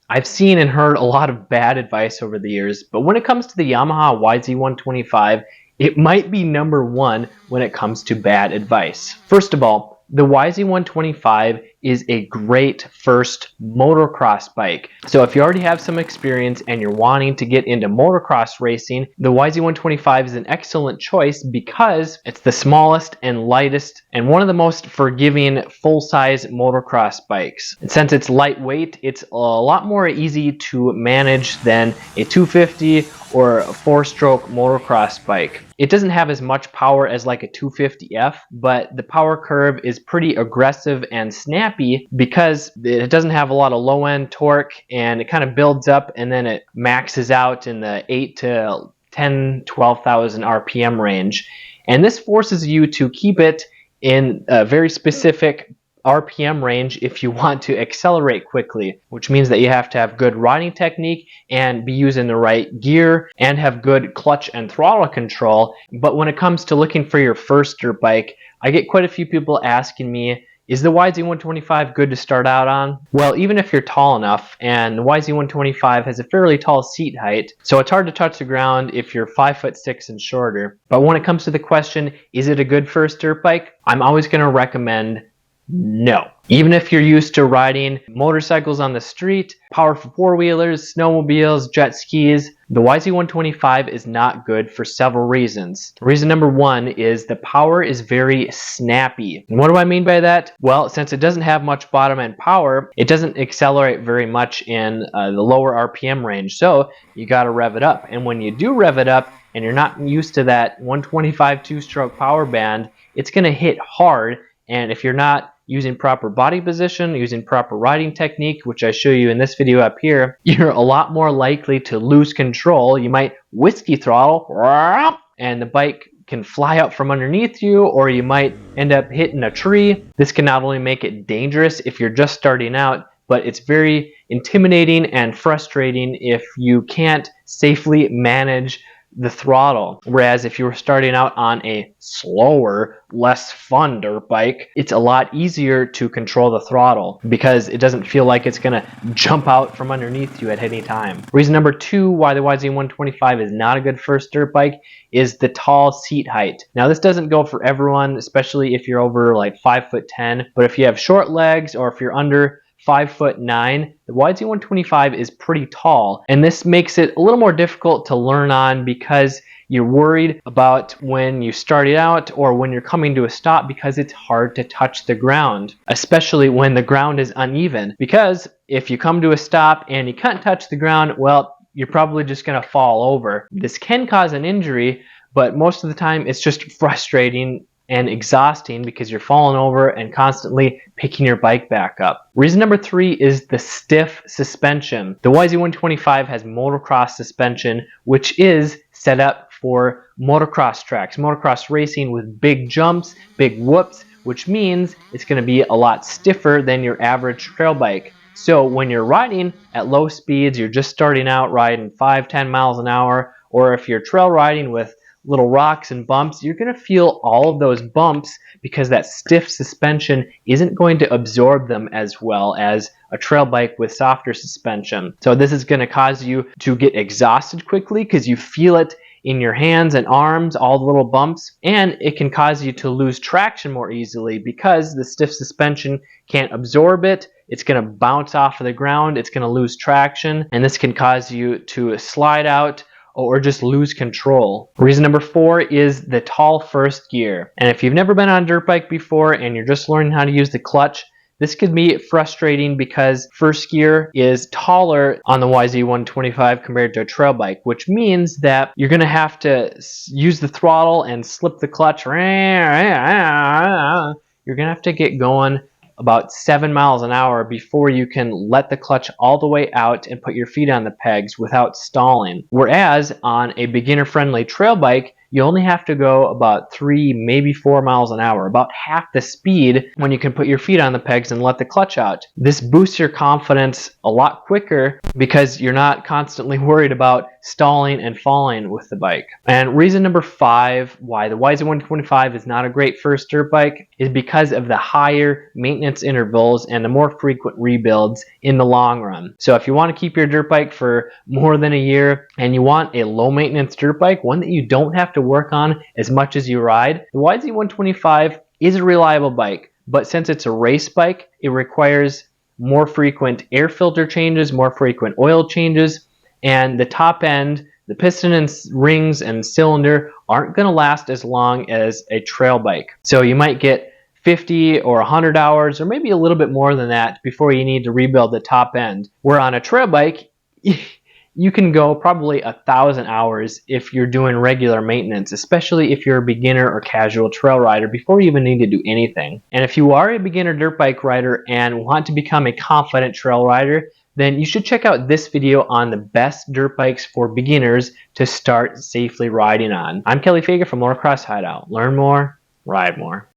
I've seen and heard a lot of bad advice over the years, but when it comes to the Yamaha YZ125, it might be number one when it comes to bad advice. First of all, the YZ125 is a great first motocross bike. So if you already have some experience and you're wanting to get into motocross racing, the YZ125 is an excellent choice because it's the smallest and lightest and one of the most forgiving full-size motocross bikes. And since it's lightweight, it's a lot more easy to manage than a 250 or a 4-stroke motocross bike. It doesn't have as much power as like a 250F, but the power curve is pretty aggressive and snappy because it doesn't have a lot of low-end torque, and it kind of builds up and then it maxes out in the 8 to 10, 12,000 RPM range. And this forces you to keep it in a very specific RPM range if you want to accelerate quickly, which means that you have to have good riding technique and be using the right gear and have good clutch and throttle control. But when it comes to looking for your first dirt bike, I get quite a few people asking me, is the YZ125 good to start out on? Well, even if you're tall enough, and the YZ125 has a fairly tall seat height, so it's hard to touch the ground if you're 5'6" and shorter. But when it comes to the question, is it a good first dirt bike? I'm always going to recommend no. Even if you're used to riding motorcycles on the street, powerful four-wheelers, snowmobiles, jet skis, the YZ125 is not good for several reasons. Reason number one is the power is very snappy. And what do I mean by that? Well, since it doesn't have much bottom end power, it doesn't accelerate very much in the lower RPM range. So you got to rev it up. And when you do rev it up and you're not used to that 125 two-stroke power band, it's going to hit hard. And if you're not using proper body position, using proper riding technique, which I show you in this video up here, you're a lot more likely to lose control. You might whiskey throttle and the bike can fly out from underneath you, or you might end up hitting a tree. This can not only make it dangerous if you're just starting out, but it's very intimidating and frustrating if you can't safely manage the throttle. Whereas if you were starting out on a slower, less fun dirt bike, it's a lot easier to control the throttle because it doesn't feel like it's gonna jump out from underneath you at any time. Reason number two why the YZ125 is not a good first dirt bike is the tall seat height. Now this doesn't go for everyone, especially if you're over like 5'10", but if you have short legs or if you're under 5'9", the YZ125 is pretty tall, and this makes it a little more difficult to learn on because you're worried about when you started out or when you're coming to a stop because it's hard to touch the ground, especially when the ground is uneven. Because if you come to a stop and you can't touch the ground, well, you're probably just going to fall over. This can cause an injury, but most of the time it's just frustrating and exhausting because you're falling over and constantly picking your bike back up. Reason number three is the stiff suspension. The YZ125 has motocross suspension, which is set up for motocross tracks, motocross racing with big jumps, big whoops, which means it's going to be a lot stiffer than your average trail bike. So when you're riding at low speeds, you're just starting out riding 5-10 miles an hour, or if you're trail riding with little rocks and bumps, you're going to feel all of those bumps because that stiff suspension isn't going to absorb them as well as a trail bike with softer suspension. So this is going to cause you to get exhausted quickly because you feel it in your hands and arms, all the little bumps, and it can cause you to lose traction more easily because the stiff suspension can't absorb it. It's going to bounce off of the ground, it's going to lose traction, and this can cause you to slide out or just lose control. Reason number four is the tall first gear. And if you've never been on a dirt bike before and you're just learning how to use the clutch, this could be frustrating because first gear is taller on the YZ125 compared to a trail bike, which means that you're going to have to use the throttle and slip the clutch. You're going to have to get going about 7 miles an hour before you can let the clutch all the way out and put your feet on the pegs without stalling. Whereas on a beginner-friendly trail bike, you only have to go about 3, maybe 4 miles an hour, about half the speed when you can put your feet on the pegs and let the clutch out. This boosts your confidence a lot quicker because you're not constantly worried about stalling and falling with the bike. And reason number 5 why the YZ125 is not a great first dirt bike is because of the higher maintenance intervals and the more frequent rebuilds in the long run. So if you want to keep your dirt bike for more than a year and you want a low maintenance dirt bike, one that you don't have to work on as much as you ride, the YZ125 is a reliable bike, but since it's a race bike, it requires more frequent air filter changes, more frequent oil changes, and the top end, the piston and rings and cylinder aren't going to last as long as a trail bike. So you might get 50 or 100 hours or maybe a little bit more than that before you need to rebuild the top end. Where on a trail bike, you can go probably 1,000 hours if you're doing regular maintenance, especially if you're a beginner or casual trail rider before you even need to do anything. And if you are a beginner dirt bike rider and want to become a confident trail rider, then you should check out this video on the best dirt bikes for beginners to start safely riding on. I'm Kelly Fager from Motocross Hideout. Learn more, ride more.